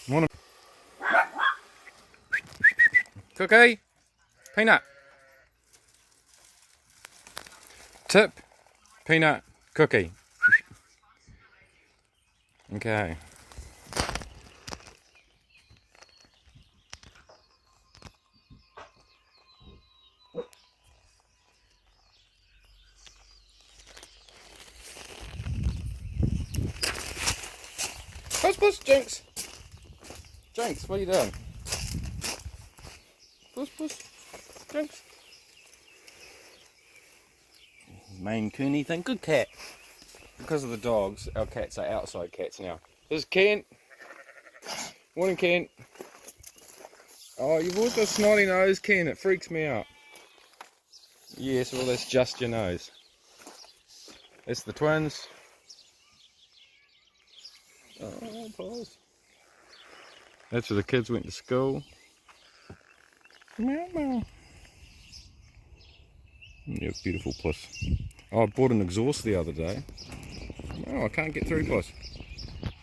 Want a cookie? Peanut. Tip. Peanut. Cookie. Okay. Puss, Jinx. Jinx, what are you doing? Puss, Jinx. Maine Cooney thing. Good cat. Because of the dogs, our cats are outside cats now. This is Kent. Morning, Kent. Oh, you've got the snotty nose, Ken. It freaks me out. Yes, well, that's just your nose. That's the twins. Oh, pause. That's where the kids went to school. Meow, meow. Yeah, beautiful puss. Oh, I bought an exhaust the other day. Oh, I can't get through, puss.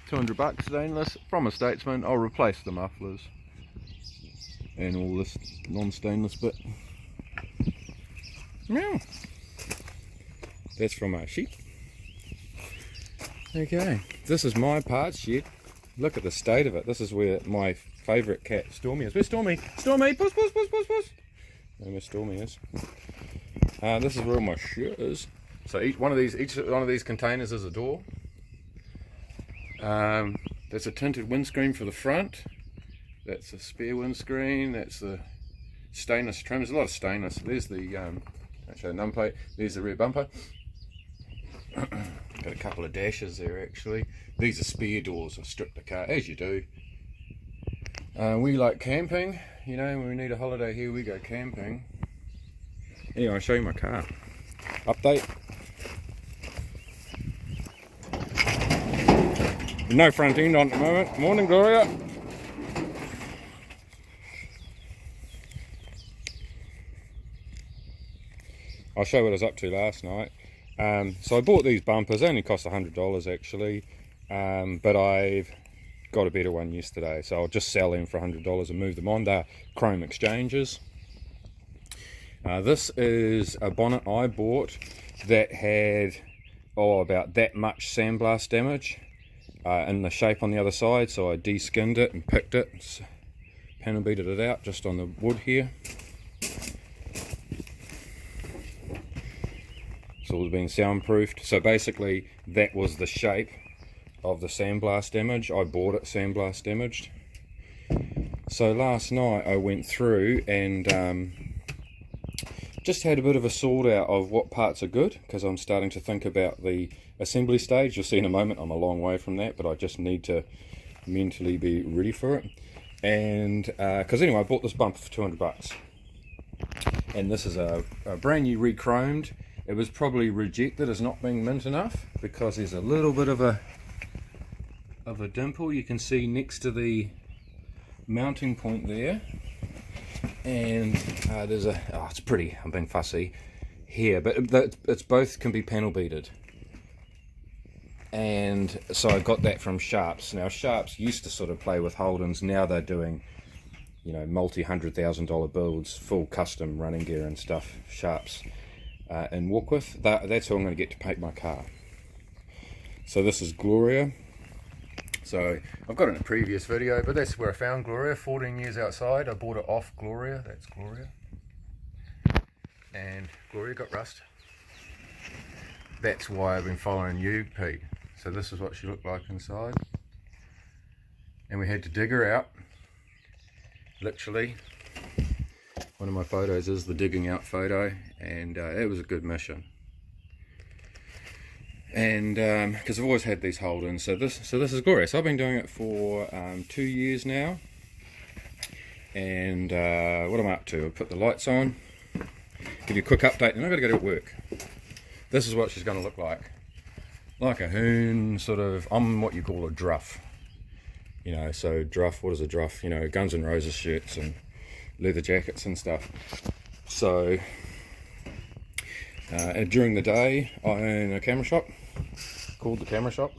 $200 stainless from a Statesman. I'll replace the mufflers and all this non-stainless bit. Meow. That's from our sheep. Okay, this is my parts shed. Look at the state of it. This is where my favourite cat Stormy is. Where's Stormy? Stormy! Puss, puss, puss, puss, puss! Where Stormy is. This is where all my shit is. So each one of these containers is a door. That's a tinted windscreen for the front. That's a spare windscreen. That's the stainless trim. There's a lot of stainless. There's the actually number plate. There's the rear bumper. Got a couple of dashes there actually. These are spare doors. I stripped the car as you do. We like camping. You know, when we need a holiday here, we go camping. Anyway, I'll show you my car. Update. No front end on at the moment. Morning, Gloria. I'll show you what I was up to last night. So I bought these bumpers. They only cost $100 actually, but I've got a better one yesterday. So I'll just sell them for $100 and move them on. They're chrome exchanges. This is a bonnet I bought that had about that much sandblast damage in the shape on the other side, so I de-skinned it and picked it, panel beated it out just on the wood here. It's all been soundproofed. So basically that was the shape of the sandblast damage. I bought it sandblast damaged. So last night I went through and just had a bit of a sort out of what parts are good, because I'm starting to think about the assembly stage. You'll see in a moment I'm a long way from that, but I just need to mentally be ready for it. And because anyway, I bought this bumper for $200, and this is a brand new re-chromed. It was probably rejected as not being mint enough because there's a little bit of a dimple you can see next to the mounting point there. And there's it's pretty, I'm being fussy here, but it's both can be panel beaded. And so I got that from Sharps. Now Sharps used to sort of play with Holdens. Now they're doing, you know, multi-$100,000 builds, full custom running gear and stuff. Sharps in Walkworth. That's how I'm going to get to paint my car. So this is Gloria. So I've got it in a previous video, but that's where I found Gloria. 14 years outside. I bought it off Gloria. That's Gloria. And Gloria got rust. That's why I've been following you, Pete. So this is what she looked like inside. And we had to dig her out. Literally. One of my photos is the digging out photo. And it was a good mission. And because I've always had these Holdens, so this is Gloria. So I've been doing it for 2 years now. And what am I up to? I'll put the lights on, give you a quick update, and I've got to go to work. This is what she's going to look like a hoon, sort of. I'm what you call a druff, you know. So druff, what is a druff? You know, Guns N' Roses shirts and leather jackets and stuff. So and during the day I own a camera shop called the Camera Shop.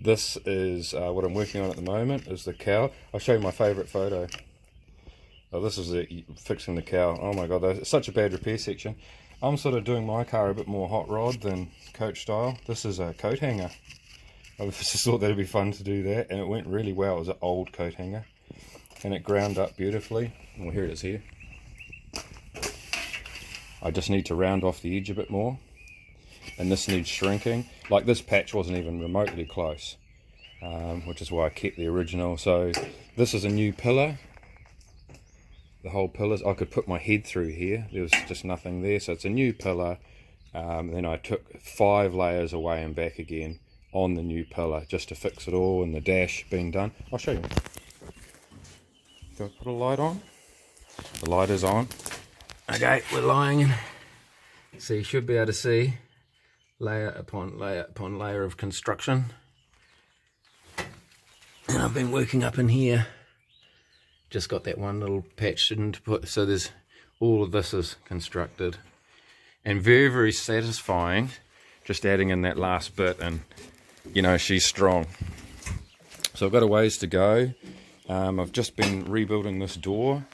This is what I'm working on at the moment, is the cow. I'll show you my favourite photo. Oh, this is it, fixing the cow. Oh my god, that's such a bad repair section. I'm sort of doing my car a bit more hot rod than coach style. This is a coat hanger. I just thought that'd be fun to do that, and it went really well. It was an old coat hanger, and it ground up beautifully. Well, here it is here. I just need to round off the edge a bit more, and this needs shrinking. Like, this patch wasn't even remotely close, which is why I kept the original. So this is a new pillar. The whole pillars, I could put my head through here. There was just nothing there, so it's a new pillar. Then I took 5 layers away and back again on the new pillar just to fix it all, and the dash being done. I'll show you. Do I put a light on? The light is on. Okay, we're lying in. So you should be able to see layer upon layer upon layer of construction. And I've been working up in here. Just got that one little patch in to put, so there's all of this is constructed. And very, very satisfying, just adding in that last bit, and you know, she's strong. So I've got a ways to go. I've just been rebuilding this door.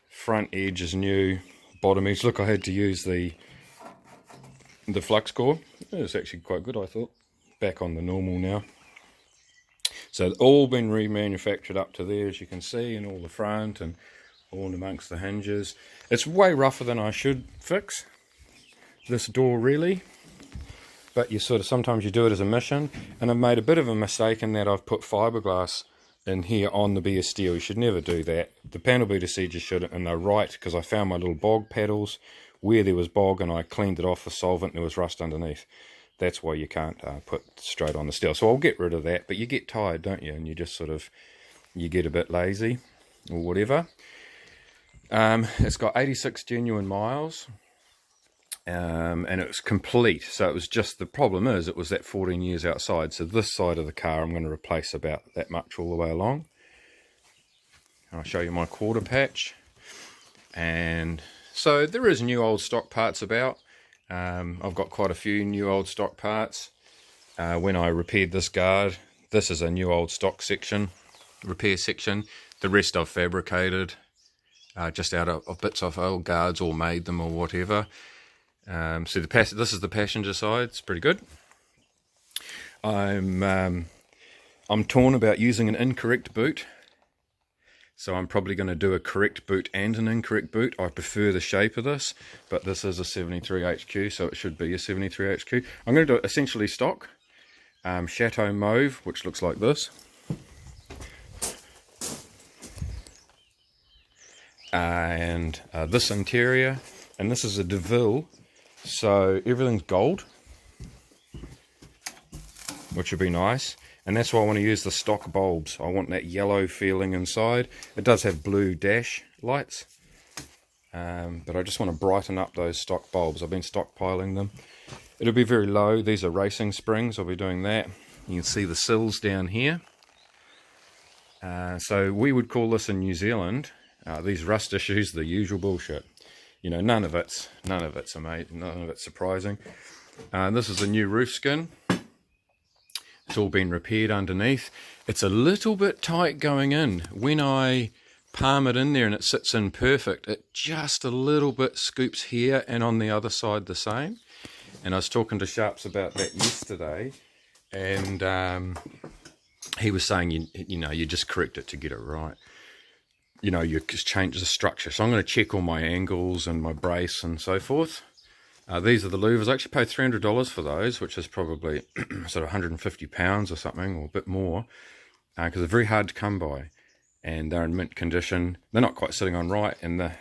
Front edge is new, bottom edge. Look, I had to use the flux core. It's actually quite good, I thought. Back on the normal now. So all been remanufactured up to there, as you can see, and all the front and all amongst the hinges. It's way rougher than I should fix this door, really. But you sort of, sometimes you do it as a mission, and I've made a bit of a mistake in that I've put fiberglass in here on the bare steel. You should never do that. The panel beater said you should, and they're right, because I found my little bog paddles where there was bog, and I cleaned it off with solvent and there was rust underneath. That's why you can't put straight on the steel. So I'll get rid of that, but you get tired, don't you? And you just sort of, you get a bit lazy or whatever. It's got 86 genuine miles, and it was complete. So it was just, the problem is, it was that 14 years outside. So this side of the car I'm going to replace about that much all the way along. I'll show you my quarter patch. And so there is new old stock parts about. I've got quite a few new old stock parts. When I repaired this guard, this is a new old stock section, repair section. The rest I've fabricated, just out of bits of old guards, or made them or whatever. So this is the passenger side. It's pretty good. I'm torn about using an incorrect boot. So I'm probably going to do a correct boot and an incorrect boot. I prefer the shape of this, but this is a 73 HQ, so it should be a 73 HQ. I'm going to do it essentially stock. Chateau Mauve, which looks like this. And this interior. And this is a DeVille, so everything's gold, which would be nice. And that's why I want to use the stock bulbs. I want that yellow feeling inside. It does have blue dash lights, but I just want to brighten up those stock bulbs. I've been stockpiling them. It'll be very low. These are racing springs. I'll be doing that. You can see the sills down here. So we would call this in New Zealand, these rust issues, the usual bullshit. You know, none of it's amazing, none of it's surprising. This is a new roof skin. It's all been repaired underneath. It's a little bit tight going in. When I palm it in there and it sits in perfect, it just a little bit scoops here, and on the other side the same. And I was talking to Sharps about that yesterday, and he was saying, you know, you just correct it to get it right. You know, you just change the structure. So I'm going to check all my angles and my brace and so forth. These are the louvers. I actually paid $300 for those, which is probably sort of £150 or something, or a bit more, because they're very hard to come by, and they're in mint condition. They're not quite sitting on right, and they're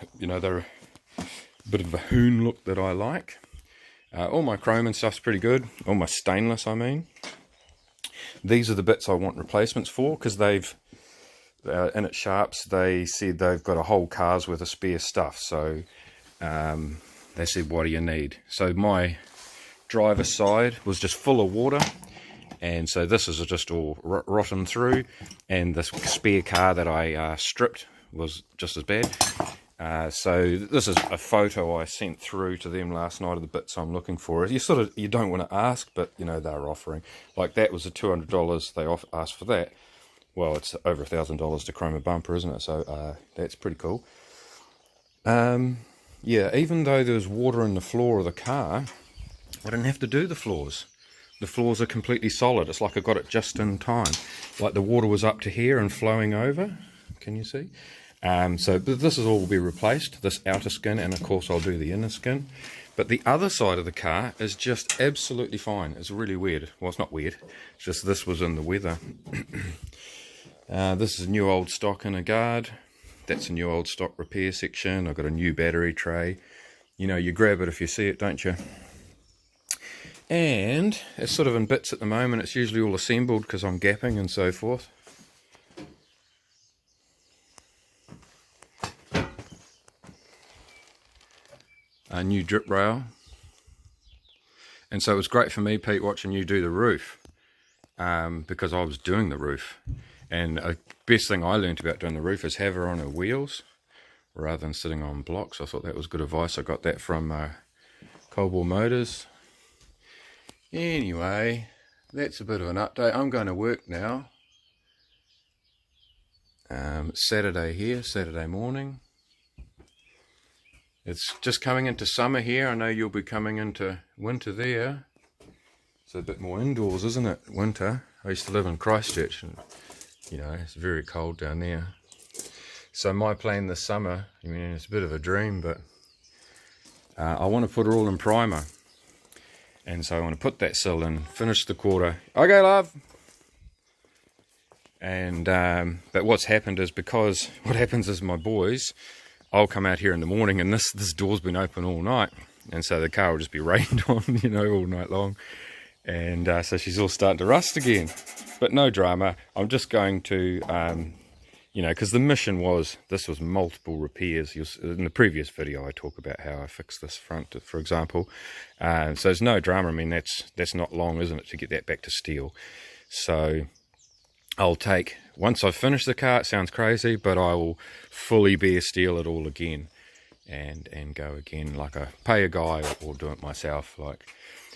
a bit of a hoon look that I like. All my chrome and stuff's pretty good. All my stainless, I mean. These are the bits I want replacements for, because they've in at Sharps, they said they've got a whole car's worth of spare stuff. So they said, what do you need? So my driver's side was just full of water, and so this is just all rotten through, and this spare car that I stripped was just as bad. So this is a photo I sent through to them last night of the bits I'm looking for. You don't want to ask, but you know they're offering. Like that was the $200 they asked for that. Well, it's over $1,000 to chrome a bumper, isn't it? So that's pretty cool. Yeah, even though there was water in the floor of the car, I didn't have to do the floors. The floors are completely solid. It's like I got it just in time. Like the water was up to here and flowing over. Can you see? So this will all be replaced, this outer skin, and of course I'll do the inner skin. But the other side of the car is just absolutely fine. It's really weird. Well, it's not weird. It's just this was in the weather. This is new old stock in a guard. That's a new old stock repair section. I've got a new battery tray. You know, you grab it if you see it, don't you? And it's sort of in bits at the moment. It's usually all assembled because I'm gapping and so forth. A new drip rail. And so it was great for me, Pete, watching you do the roof, because I was doing the roof. And the best thing I learned about doing the roof is have her on her wheels rather than sitting on blocks. I thought that was good advice. I got that from Coldwell Motors. Anyway, that's a bit of an update. I'm going to work now. Saturday here, Saturday morning. It's just coming into summer here. I know you'll be coming into winter there. It's a bit more indoors, isn't it? Winter. I used to live in Christchurch and you know, it's very cold down there. So my plan this summer, I mean, it's a bit of a dream, but I want to put it all in primer. And so I want to put that sill in, finish the quarter. Okay, love. And but what's happened is what happens is my boys, I'll come out here in the morning and this door's been open all night. And so the car will just be rained on, you know, all night long. And so she's all starting to rust again. But no drama. I'm just going to, you know, because the mission was, this was multiple repairs. In the previous video, I talk about how I fixed this front, for example. So there's no drama. I mean, that's not long, isn't it, to get that back to steel. So I'll take, once I've finished the car, it sounds crazy, but I will fully bare steel it all again and go again, like I pay a guy or do it myself, like.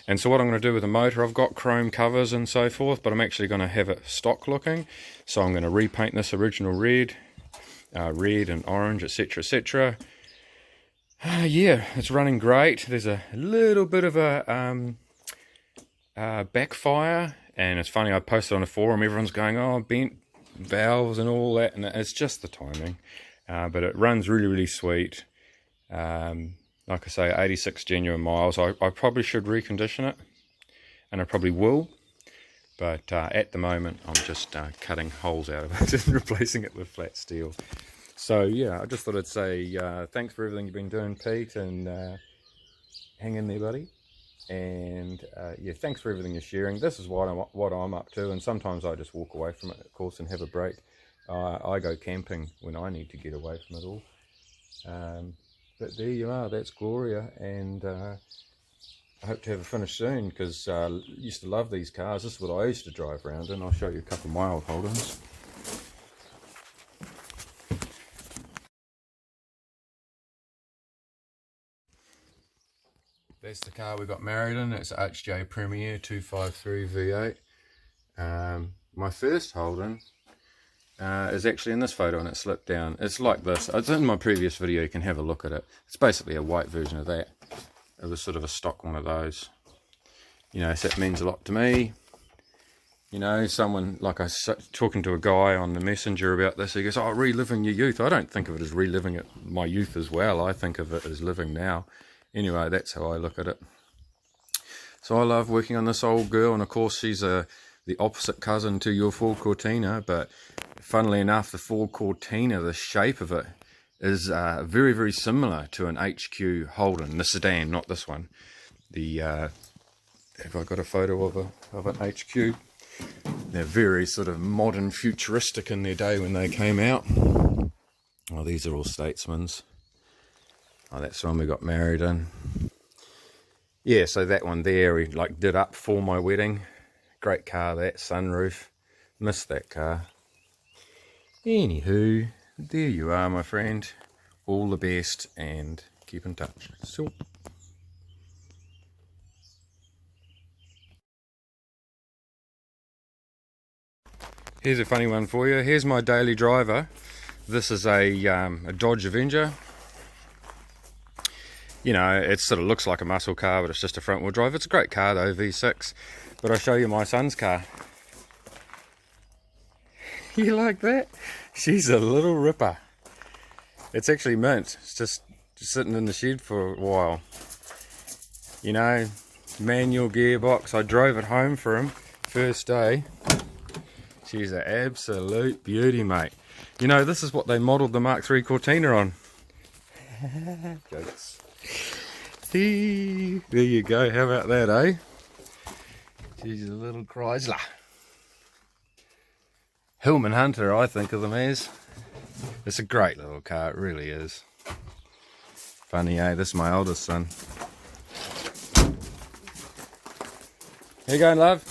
And so what I'm going to do with the motor, I've got chrome covers and so forth, but I'm actually going to have it stock looking. So I'm going to repaint this original red and orange, etc, etc. Yeah, it's running great. There's a little bit of a backfire, and it's funny, I posted on the forum, everyone's going, oh, bent valves and all that, and it's just the timing. But it runs really, really sweet. Like I say, 86 genuine miles. I probably should recondition it, and I probably will, but at the moment I'm just cutting holes out of it and replacing it with flat steel. So yeah, I just thought I'd say thanks for everything you've been doing, Pete, and hang in there, buddy. And yeah, thanks for everything you're sharing. This is what I'm up to, and sometimes I just walk away from it, of course, and have a break. I go camping when I need to get away from it all. But there you are, that's Gloria, and I hope to have it finished soon, because I used to love these cars. This is what I used to drive around in. I'll show you a couple of my old Holdens. That's the car we got married in. It's HJ Premier 253 V8. My first Holden is actually in this photo, and it slipped down. It's like this. It's in my previous video, you can have a look at it. It's basically a white version of that. It was sort of a stock one of those. You know, so that means a lot to me. You know, someone, like I was talking to a guy on the messenger about this, he goes, oh, reliving your youth. I don't think of it as reliving my youth as well. I think of it as living now. Anyway, that's how I look at it. So I love working on this old girl, and of course she's the opposite cousin to your Ford Cortina, but funnily enough, the Ford Cortina, the shape of it is very, very similar to an HQ Holden, the sedan, not this one. Have I got a photo of an HQ? They're very sort of modern, futuristic in their day when they came out. Oh, these are all Statesmans. Oh, that's the one we got married in. Yeah, so that one there, we like did up for my wedding. Great car, that sunroof. Missed that car. Anywho, there you are, my friend. All the best and keep in touch. So. Here's a funny one for you. Here's my daily driver. This is a Dodge Avenger. You know, it sort of looks like a muscle car, but it's just a front wheel drive. It's a great car though, V6. But I'll show you my son's car. You like that? She's a little ripper. It's actually mint. It's just sitting in the shed for a while. You know, manual gearbox. I drove it home for him first day. She's an absolute beauty, mate. You know, this is what they modelled the Mark III Cortina on. Jokes. There you go. How about that, eh? She's a little Chrysler. Hillman Hunter, I think of them as. It's a great little car, it really is. Funny, eh? This is my oldest son. How you going, love?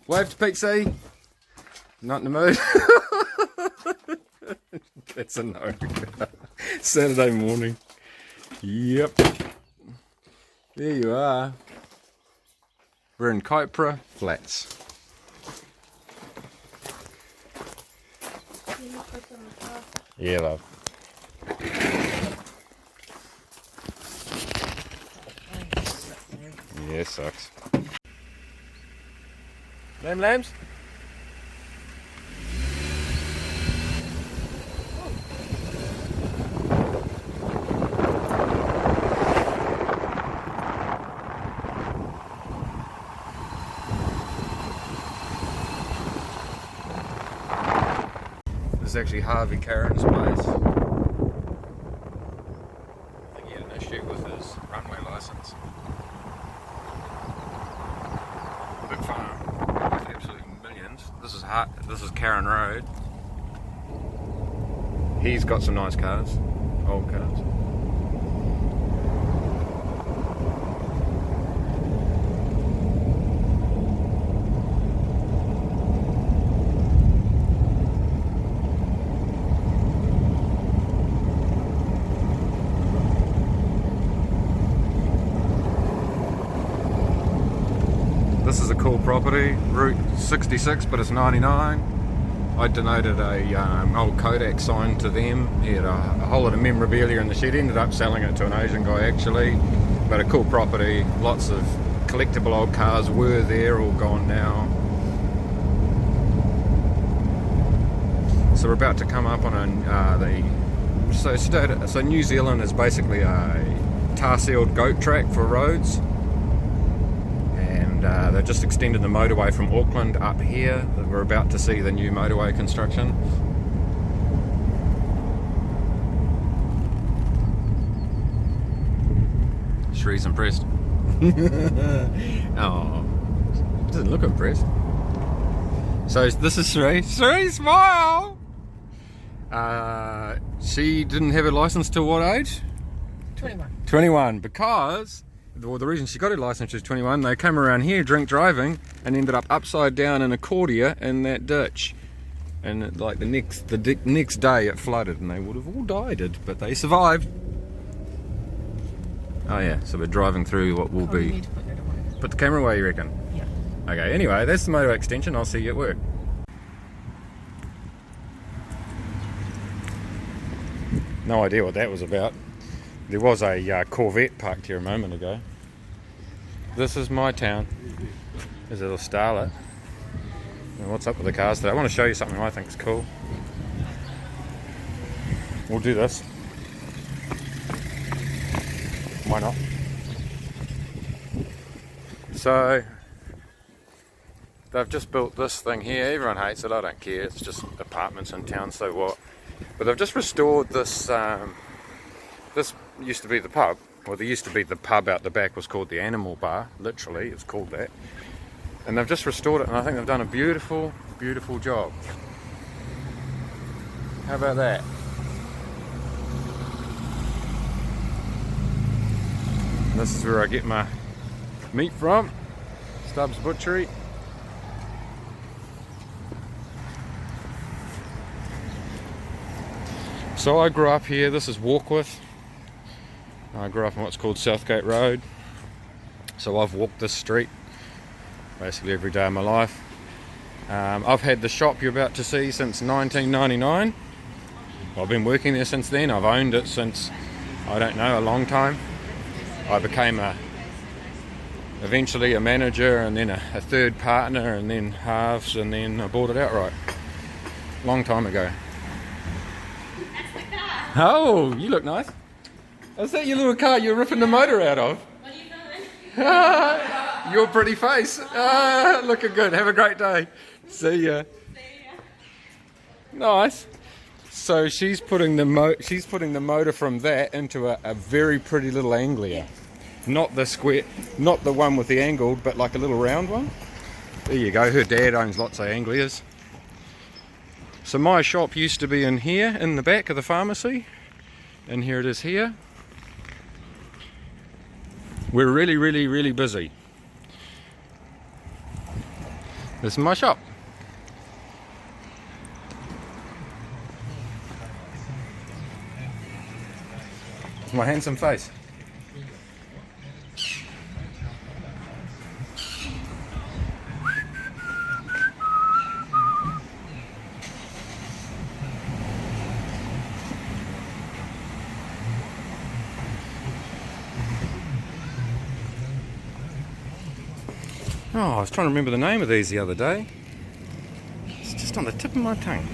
Wave to Pixie. Not in the mood. That's a no. Saturday morning. Yep. There you are. We're in Kaipara Flats. Yeah, love. Yeah, sucks. Lambs? This is actually Harvey Karen's place. I think he had an issue with his runway license. Big farm, absolutely millions. This is Karen Road. He's got some nice cars, old cars. This is a cool property, Route 66, but it's 99. I donated a old Kodak sign to them. He had a whole lot of memorabilia in the shed. Ended up selling it to an Asian guy actually. But a cool property, lots of collectible old cars were there, all gone now. So we're about to come up on so New Zealand is basically a tar-sealed goat track for roads. They've just extended the motorway from Auckland up here. We're about to see the new motorway construction. Shree's impressed. Oh, doesn't look impressed. So this is Shree. Shree, smile! She didn't have a license till what age? 21. 21, because... Well, the reason she got her license was 21, they came around here drink driving and ended up upside down in a cordia in that ditch. And like the next day it flooded and they would have all died, but they survived. Oh yeah, so we're driving through what will be... You need to put that away. Put the camera away, you reckon? Yeah. Okay, anyway, that's the motorway extension. I'll see you at work. No idea what that was about. There was a Corvette parked here a moment ago. This is my town. There's a little starlet. And what's up with the cars today? I want to show you something I think is cool. We'll do this. Why not? So, they've just built this thing here. Everyone hates it, I don't care. It's just apartments in town, so what? But they've just restored this... This used to be the pub. Well, there used to be the pub out the back was called the Animal Bar. Literally, it's called that. And they've just restored it, and I think they've done a beautiful, beautiful job. How about that? And this is where I get my meat from. Stubbs Butchery. So I grew up here. This is Warkworth. I grew up on what's called Southgate Road. So I've walked this street basically every day of my life. I've had the shop you're about to see since 1999. I've been working there since then. I've owned it since, I don't know, a long time. I became eventually a manager, and then a third partner, and then halves, and then I bought it outright. Long time ago. That's the car. Oh, you look nice. Is that your little car you're ripping the motor out of? What are you doing? Your pretty face. Looking good. Have a great day. See ya. Nice. So she's putting the motor from that into a very pretty little Anglia. Not the square, not the one with the angled, but like a little round one. There you go. Her dad owns lots of Anglias. So my shop used to be in here, in the back of the pharmacy, and here it is here. We're really busy. This is my shop. My handsome face. Oh, I was trying to remember the name of these the other day. It's just on the tip of my tongue.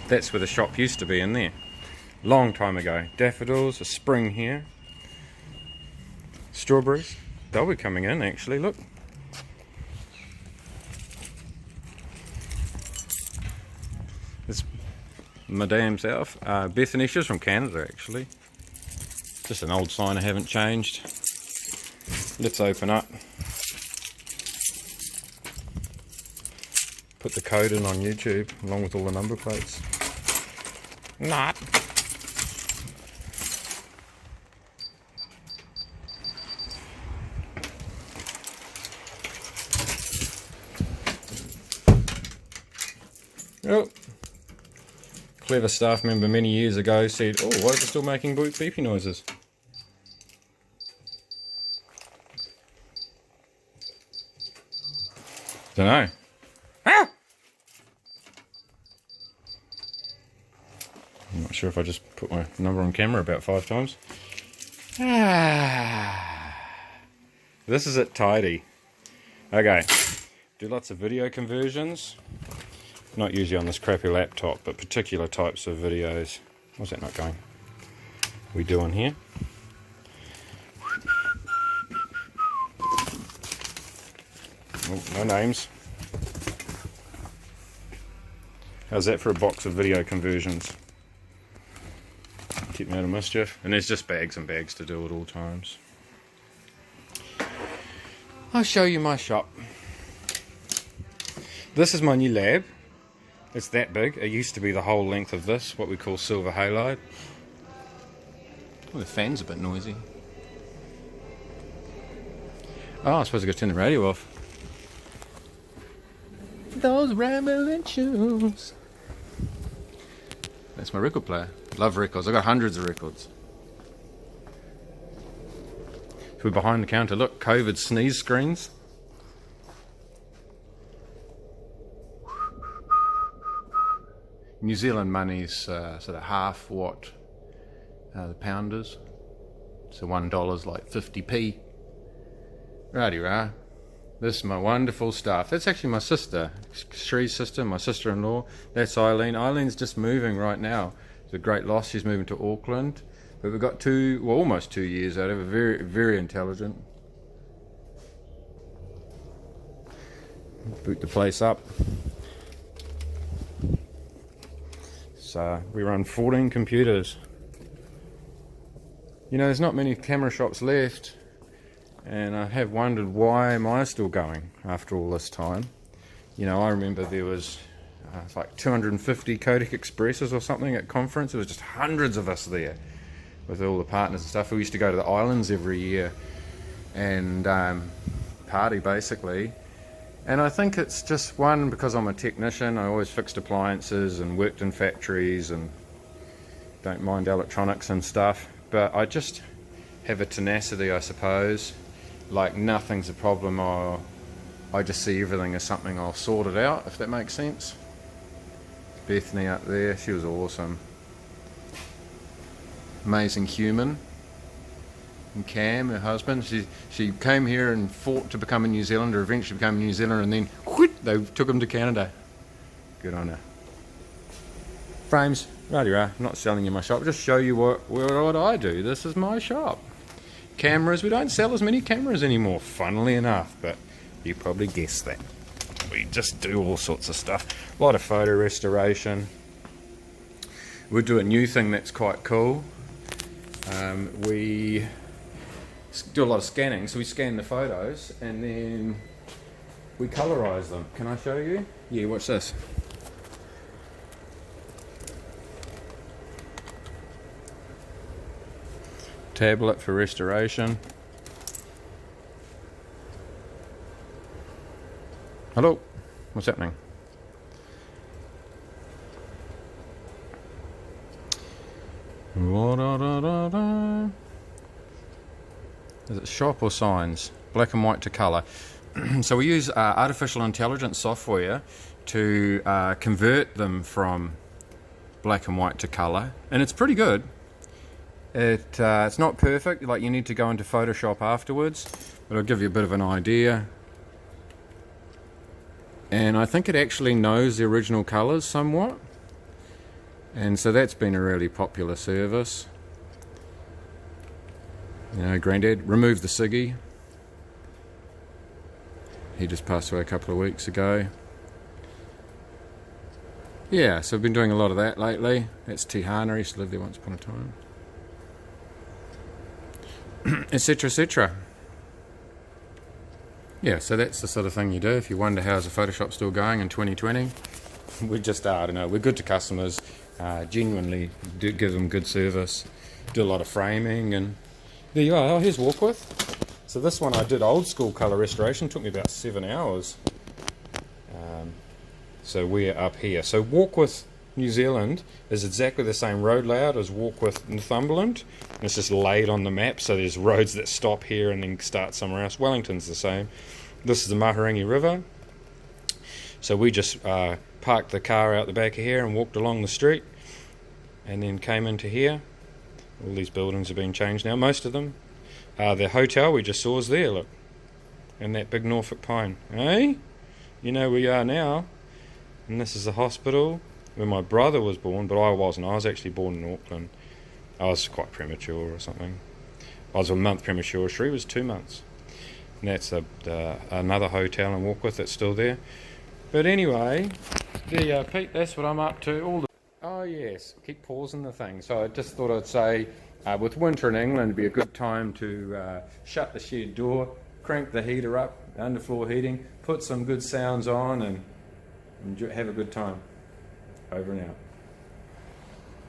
That's where the shop used to be, in there. Long time ago. Daffodils, a spring here. Strawberries. They'll be coming in actually, look. It's Madame South. Bethany, she's from Canada actually. Just an old sign I haven't changed. Let's open up. Put the code in on YouTube along with all the number plates. Not. Oh. Clever staff member many years ago said, "Oh, why is it still making beepy noises?" Don't know. Ah! I'm not sure if I just put my number on camera about 5 times. This is it tidy. Okay. Do lots of video conversions. Not usually on this crappy laptop, but particular types of videos. What's that not going? We doing here? Oh, no names. How's that for a box of video conversions? Keep me out of mischief. And there's just bags and bags to do at all times. I'll show you my shop. This is my new lab. It's that big. It used to be the whole length of this, what we call silver halide. Oh, the fan's a bit noisy. Oh, I suppose I got to turn the radio off. Those rambling shoes. That's my record player. Love records. I've got hundreds of records. So we're behind the counter. Look, COVID sneeze screens. New Zealand money's sort of half what the pound is. So $1 like 50p. Righty rah. This is my wonderful staff. That's actually my sister, Shree's sister, my sister-in-law. That's Eileen. Eileen's just moving right now. It's a great loss. She's moving to Auckland. But we've got almost 2 years out of her. Very, very intelligent. Boot the place up. So we run 14 computers. You know, there's not many camera shops left. And I have wondered, why am I still going after all this time? You know, I remember there was like 250 Kodak Expresses or something at conference. There was just hundreds of us there with all the partners and stuff. We used to go to the islands every year and party basically. And I think it's just one, because I'm a technician, I always fixed appliances and worked in factories and don't mind electronics and stuff, but I just have a tenacity, I suppose. Like nothing's a problem, I just see everything as something I'll sort it out, if that makes sense. Bethany up there, she was awesome. Amazing human. And Cam, her husband, she came here and fought to become a New Zealander, eventually became a New Zealander, and then whoosh, they took him to Canada. Good on her. Frames, right here, I'm not selling you my shop, just show you what I do. This is my shop. Cameras, we don't sell as many cameras anymore, funnily enough, but you probably guessed that. We just do all sorts of stuff. A lot of photo restoration. We do a new thing that's quite cool. We do a lot of scanning, so we scan the photos and then we colorize them. Can I show you? Yeah, watch this. Tablet for restoration. Hello, what's happening? Is it shop or signs? Black and white to colour. So we use artificial intelligence software to convert them from black and white to colour, and it's pretty good. It's not perfect, like you need to go into Photoshop afterwards, but I'll give you a bit of an idea. And I think it actually knows the original colours somewhat, and so that's been a really popular service. You know, Granddad removed the ciggy. He just passed away a couple of weeks ago. Yeah, so I've been doing a lot of that lately. That's Tihana, I used to live there once upon a time. Etc, etc. Yeah, so that's the sort of thing you do if you wonder how's the Photoshop still going in 2020. We just I don't know, we're good to customers, genuinely do give them good service, do a lot of framing, and there you are. Oh, here's Walkwith. So this one I did old school colour restoration, took me about 7 hours. So we're up here. So Walkwith, New Zealand is exactly the same road layout as Walkwith, Northumberland. It's just laid on the map, so there's roads that stop here and then start somewhere else. Wellington's the same. This is the Maharangi River. So we just parked the car out the back of here and walked along the street and then came into here. All these buildings have been changed now, most of them. The hotel we just saw is there, look. And that big Norfolk pine. Hey? You know where you are now. And this is the hospital where my brother was born, but I wasn't. I was actually born in Auckland. I was quite premature or something. I was a month premature. Sheree was 2 months. And that's another hotel in Walkwith that's still there. But anyway, there you go, Pete. That's what I'm up to. Oh yes, keep pausing the thing. So I just thought I'd say, with winter in England, it'd be a good time to shut the shed door, crank the heater up, underfloor heating, put some good sounds on, and have a good time. Over and out.